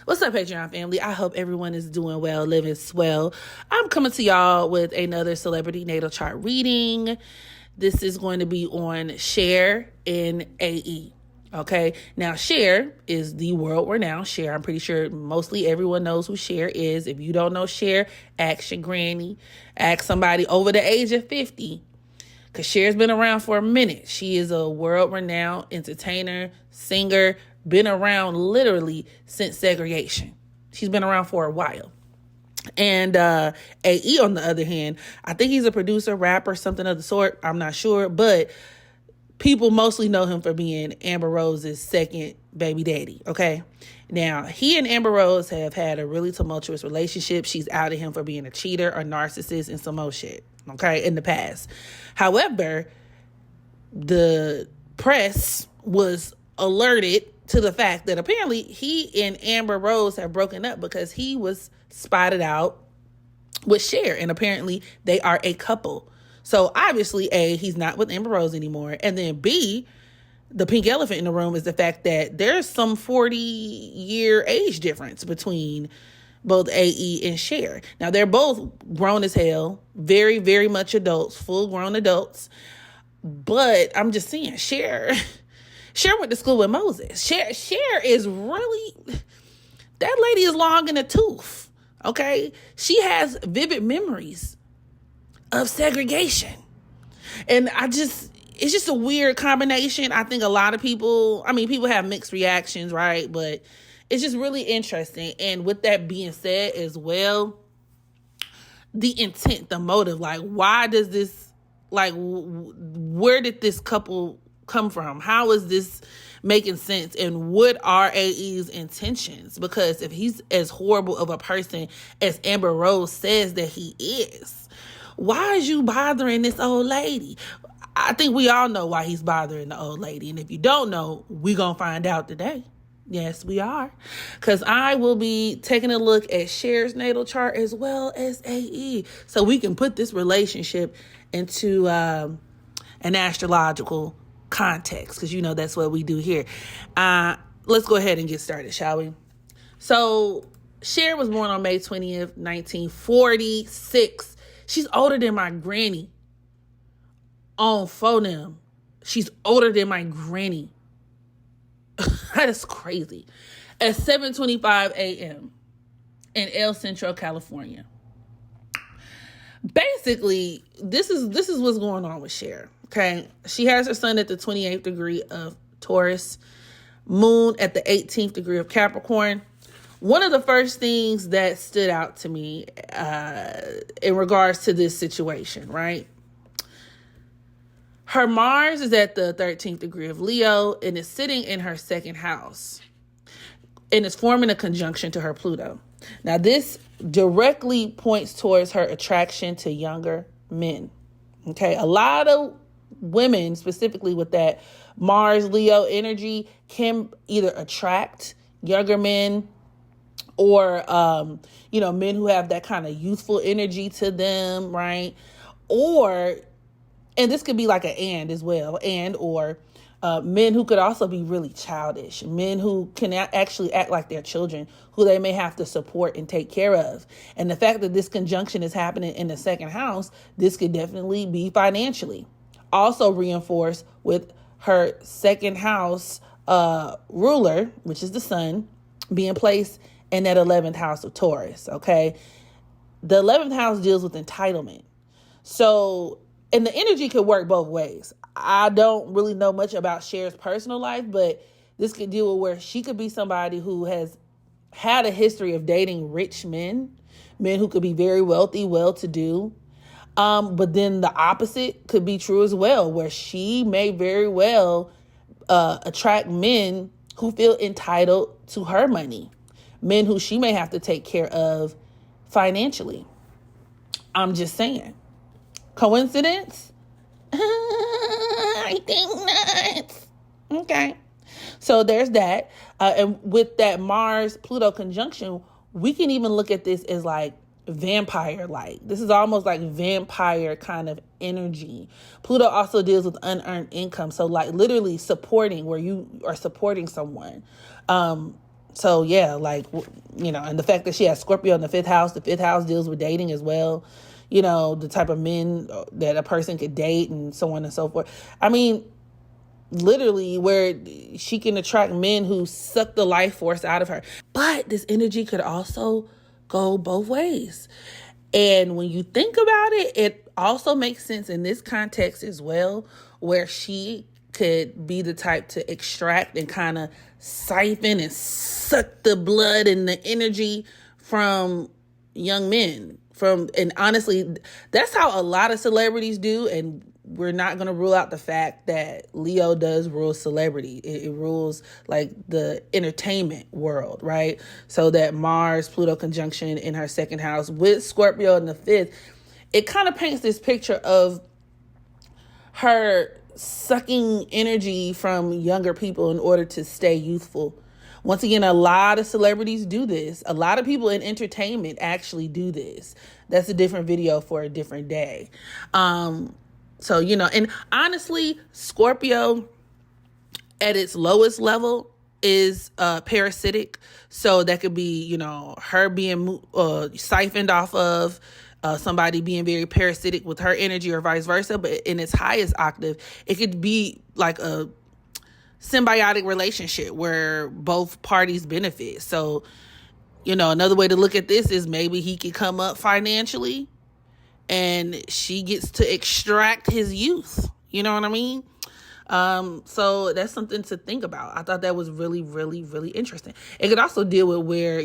What's up, Patreon family? I hope everyone is doing well, living swell. I'm coming to y'all with another celebrity natal chart reading. This is going to be on Cher in AE. Okay, now Cher is the world-renowned Cher. I'm pretty sure mostly everyone knows who Cher is. If you don't know Cher, ask your granny. Ask somebody over the age of 50. Because Cher's been around for a minute. She is a world-renowned entertainer, singer, been around literally since segregation. She's been around for a while. And AE, on the other hand, I think he's a producer, rapper, something of the sort. I'm not sure. But people mostly know him for being Amber Rose's second baby daddy, okay? Now, he and Amber Rose have had a really tumultuous relationship. She's outed him for being a cheater, a narcissist, and some more shit, okay, in the past. However, the press was alerted to the fact that apparently he and Amber Rose have broken up because he was spotted out with Cher, and apparently they are a couple. So obviously, A, he's not with Amber Rose anymore, and then B, the pink elephant in the room is the fact that there's some 40-year age difference between both AE and Cher. Now, they're both grown as hell, very, very much adults, full-grown adults. But I'm just saying, Cher went to school with Moses. Cher is really, that lady is long in the tooth, okay? She has vivid memories of segregation. And it's just a weird combination. I think a lot of people have mixed reactions, right? But it's just really interesting. And with that being said as well, the intent, the motive, like, why does this, like, where did this couple come from? How is this making sense? And what are AE's intentions? Because if he's as horrible of a person as Amber Rose says that he is, why is you bothering this old lady? I think we all know why he's bothering the old lady. And if you don't know, we gonna find out today. Yes, we are. Because I will be taking a look at Cher's natal chart as well as AE. So we can put this relationship into an astrological context. Because, you know, that's what we do here. Let's go ahead and get started, shall we? So Cher was born on May 20th, 1946. She's older than my granny. On phoneme. She's older than my granny. That is crazy. At 7:25 a.m. in El Centro, California. Basically, this is what's going on with Cher. Okay. She has her sun at the 28th degree of Taurus, moon at the 18th degree of Capricorn. One of the first things that stood out to me in regards to this situation, right? Her Mars is at the 13th degree of Leo and is sitting in her second house and is forming a conjunction to her Pluto. Now, this directly points towards her attraction to younger men. Okay, a lot of women, specifically with that Mars Leo energy, can either attract younger men or, men who have that kind of youthful energy to them, right? And this could be like an and as well, or men who could also be really childish, men who can actually act like their children, who they may have to support and take care of. And the fact that this conjunction is happening in the second house, this could definitely be financially. Also reinforced with her second house ruler, which is the sun, being placed in that 11th house of Taurus, okay? The 11th house deals with entitlement. So, and the energy could work both ways. I don't really know much about Cher's personal life, but this could deal with where she could be somebody who has had a history of dating rich men who could be very wealthy, well-to-do. But then the opposite could be true as well, where she may very well attract men who feel entitled to her money, men who she may have to take care of financially. I'm just saying. Coincidence? I think not. Okay. So there's that. And with that Mars-Pluto conjunction, we can even look at this as like vampire-like. This is almost like vampire kind of energy. Pluto also deals with unearned income. So like literally supporting, where you are supporting someone. So yeah, like, and the fact that she has Scorpio in the fifth house deals with dating as well. The type of men that a person could date and so on and so forth. I mean, literally where she can attract men who suck the life force out of her. But this energy could also go both ways. And when you think about it, it also makes sense in this context as well, where she could be the type to extract and kind of siphon and suck the blood and the energy from young men. And honestly, that's how a lot of celebrities do. And we're not going to rule out the fact that Leo does rule celebrity. It rules like the entertainment world, right? So that Mars-Pluto conjunction in her second house with Scorpio in the fifth, it kind of paints this picture of her sucking energy from younger people in order to stay youthful. Once again, a lot of celebrities do this. A lot of people in entertainment actually do this. That's a different video for a different day. So, and honestly, Scorpio at its lowest level is parasitic. So that could be, her being siphoned off of, somebody being very parasitic with her energy or vice versa. But in its highest octave, it could be like a symbiotic relationship where both parties benefit. So, another way to look at this is maybe he could come up financially and she gets to extract his youth. You know what I mean? So that's something to think about. I thought that was really, really, really interesting. It could also deal with where,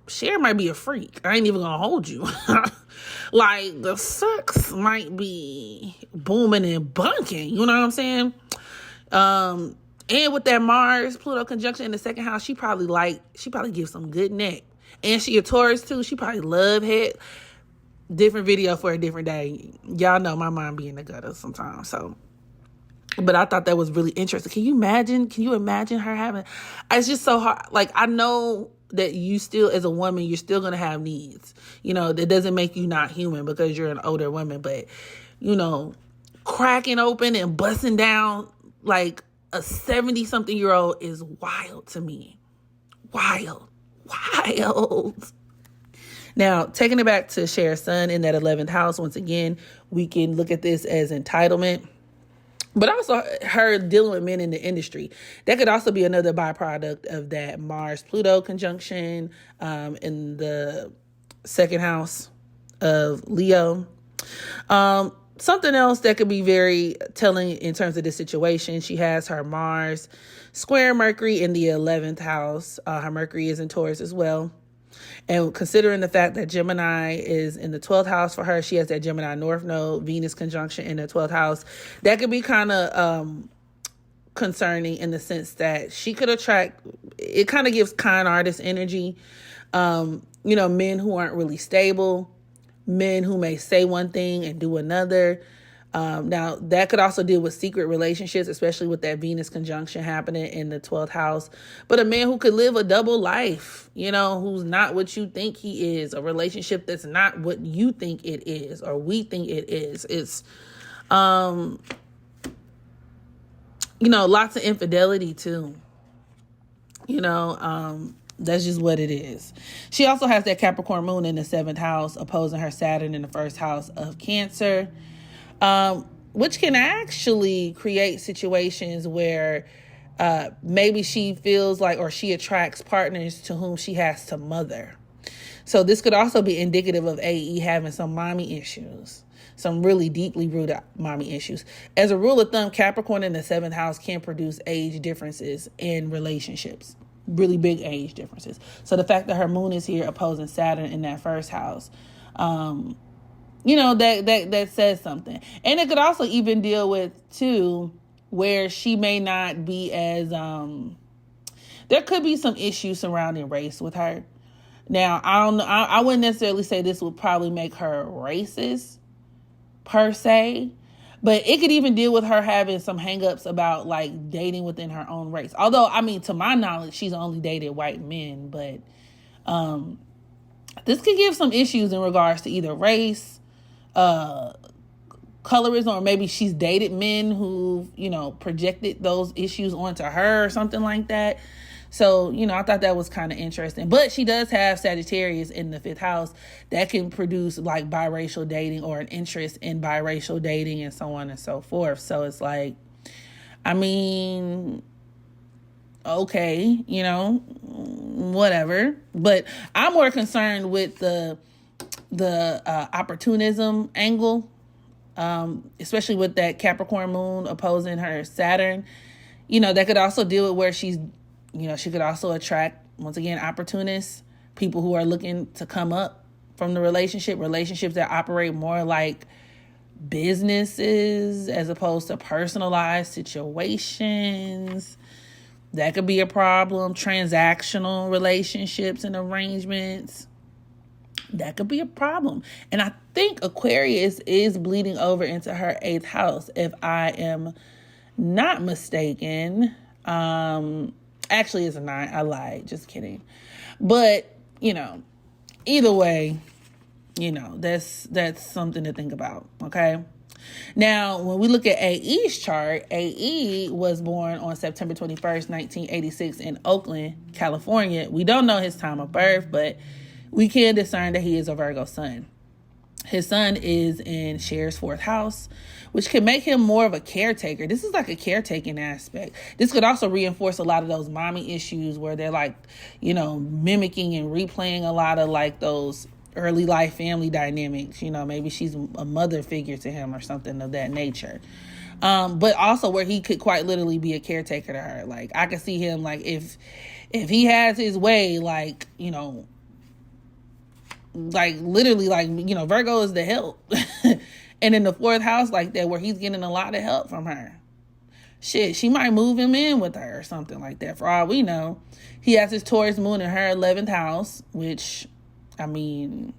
Cher might be a freak. I ain't even gonna hold you. Like, the sex might be booming and bunking. You know what I'm saying? And with that Mars-Pluto conjunction in the second house, she probably gives some good neck. And she a Taurus too. She probably love head. Different video for a different day. Y'all know my mind be in the gutter sometimes. So, but I thought that was really interesting. Can you imagine her having? It's just so hard. Like, I know that you still, as a woman, you're still gonna have needs. That doesn't make you not human because you're an older woman. But cracking open and busting down like a 70-something-year-old is wild to me. Wild. Now, taking it back to Cher's sun in that 11th house, once again, we can look at this as entitlement, but also her dealing with men in the industry. That could also be another byproduct of that Mars-Pluto conjunction in the second house of Leo. Something else that could be very telling in terms of this situation, she has her Mars square Mercury in the 11th house. Her Mercury is in Taurus as well. And considering the fact that Gemini is in the 12th house for her, she has that Gemini North Node, Venus conjunction in the 12th house. That could be kind of concerning in the sense that she could attract, it kind of gives con artist energy. Men who aren't really stable, men who may say one thing and do another. Now, that could also deal with secret relationships, especially with that Venus conjunction happening in the 12th house. But a man who could live a double life, who's not what you think he is, a relationship that's not what you think it is or we think it is. It's, lots of infidelity too. That's just what it is. She also has that Capricorn moon in the 7th house, opposing her Saturn in the 1st house of Cancer. Which can actually create situations where maybe she feels like, or she attracts partners to whom she has to mother. So this could also be indicative of AE having some mommy issues, some really deeply rooted mommy issues. As a rule of thumb, Capricorn in the 7th house can produce age differences in relationships, really big age differences. So the fact that her moon is here opposing Saturn in that 1st house, that says something. And it could also even deal with too, where she may not be as, there could be some issues surrounding race with her. Now, I don't know. I wouldn't necessarily say this would probably make her racist per se, but it could even deal with her having some hangups about like dating within her own race. Although, I mean, to my knowledge, she's only dated white men, but, this could give some issues in regards to either race, colorism, or maybe she's dated men who, projected those issues onto her or something like that. So, I thought that was kind of interesting. But she does have Sagittarius in the 5th house that can produce like biracial dating or an interest in biracial dating and so on and so forth. So it's like, I mean, okay, whatever. But I'm more concerned with the opportunism angle, especially with that Capricorn moon opposing her Saturn. That could also deal with where she's, she could also attract, once again, opportunists, people who are looking to come up from the relationships that operate more like businesses as opposed to personalized situations. That could be a problem. Transactional relationships and arrangements. That could be a problem. And I think Aquarius is bleeding over into her 8th house, if I am not mistaken. Actually, it's a 9. I lied. Just kidding. But, either way, that's something to think about. Okay. Now, when we look at AE's chart, AE was born on September 21st, 1986 in Oakland, California. We don't know his time of birth, but we can discern that he is a Virgo sun. His sun is in Cher's 4th house, which can make him more of a caretaker. This is like a caretaking aspect. This could also reinforce a lot of those mommy issues where they're like, mimicking and replaying a lot of like those early life family dynamics. Maybe she's a mother figure to him or something of that nature. But also where he could quite literally be a caretaker to her. Like I could see him like if he has his way, like, like literally like, Virgo is the help. And in the 4th house like that, where he's getting a lot of help from her. Shit, she might move him in with her or something like that. For all we know, he has his Taurus moon in her 11th house, which, I mean,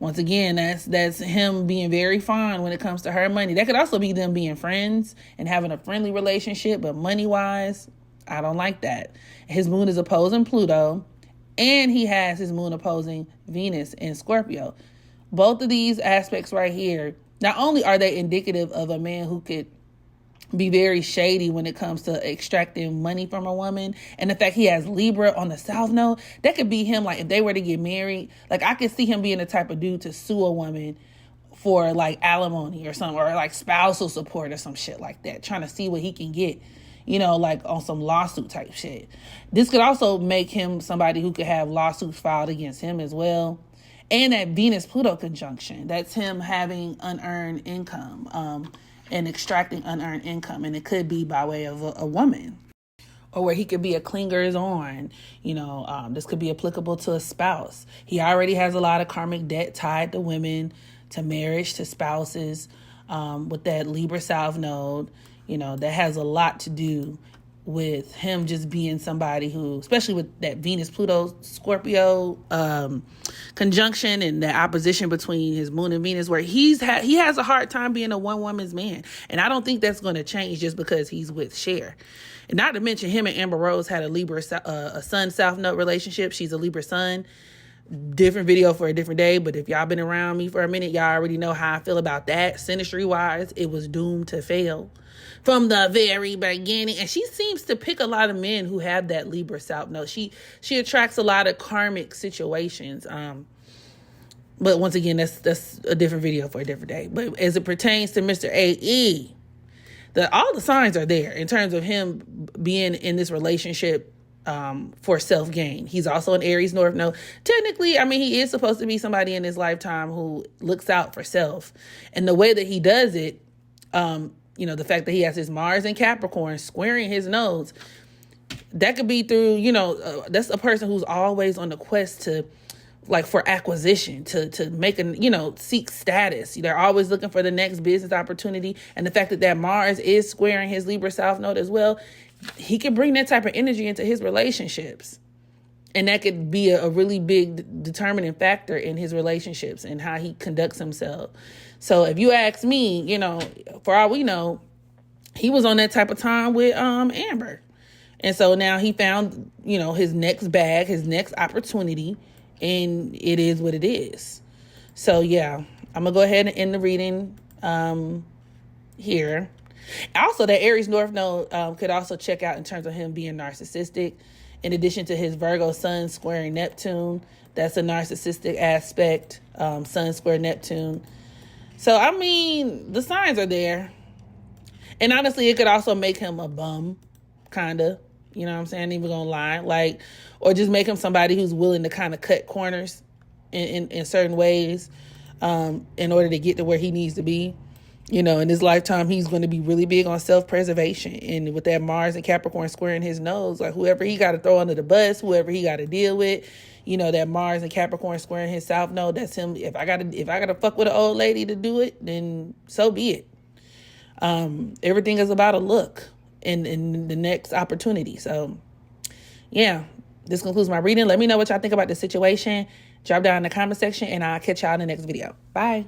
once again, that's him being very fond when it comes to her money. That could also be them being friends and having a friendly relationship, but money-wise, I don't like that. His moon is opposing Pluto, and he has his moon opposing Venus in Scorpio. Both of these aspects right here, not only are they indicative of a man who could be very shady when it comes to extracting money from a woman, and the fact he has Libra on the South Node, that could be him, like if they were to get married, like I could see him being the type of dude to sue a woman for like alimony or something, or like spousal support or some shit like that, trying to see what he can get, like on some lawsuit type shit. This could also make him somebody who could have lawsuits filed against him as well. And that Venus-Pluto conjunction, that's him having unearned income, and extracting unearned income. And it could be by way of a woman, or where he could be a clingers on. This could be applicable to a spouse. He already has a lot of karmic debt tied to women, to marriage, to spouses, with that Libra South Node. That has a lot to do with him just being somebody who, especially with that Venus-Pluto Scorpio conjunction and the opposition between his moon and Venus, where he has a hard time being a one-woman's man. And I don't think that's going to change just because he's with Cher. And not to mention, him and Amber Rose had a Libra, a Sun-South Node relationship. She's a Libra Sun. Different video for a different day, but if y'all been around me for a minute, y'all already know how I feel about that. Synastry-wise, it was doomed to fail from the very beginning. And she seems to pick a lot of men who have that Libra South Node. She attracts a lot of karmic situations. But once again, that's a different video for a different day. But as it pertains to Mr. AE, all the signs are there in terms of him being in this relationship for self-gain. He's also an Aries North Node. Technically, I mean, he is supposed to be somebody in his lifetime who looks out for self. And the way that he does it, the fact that he has his Mars and Capricorn squaring his nodes, that could be through, that's a person who's always on the quest to, like, for acquisition, to make seek status. They're always looking for the next business opportunity. And the fact that Mars is squaring his Libra South Node as well, he can bring that type of energy into his relationships. And that could be a really big determining factor in his relationships and how he conducts himself. So if you ask me, for all we know, he was on that type of time with Amber. And so now he found, his next bag, his next opportunity, and it is what it is. So yeah, I'm going to go ahead and end the reading here. Also, that Aries North Node could also check out in terms of him being narcissistic. In addition to his Virgo Sun squaring Neptune, that's a narcissistic aspect, Sun square Neptune. So, I mean, the signs are there. And honestly, it could also make him a bum, kind of. You know what I'm saying? I ain't even gonna lie. Like, or just make him somebody who's willing to kind of cut corners in certain ways in order to get to where he needs to be. You know, in his lifetime, he's going to be really big on self-preservation. And with that Mars and Capricorn squaring his nose, like whoever he got to throw under the bus, whoever he got to deal with, you know, that Mars and Capricorn squaring his South Node, that's him. If I gotta fuck with an old lady to do it, then so be it. Everything is about a look in the next opportunity. So, yeah, this concludes my reading. Let me know what y'all think about the situation. Drop down in the comment section, and I'll catch y'all in the next video. Bye.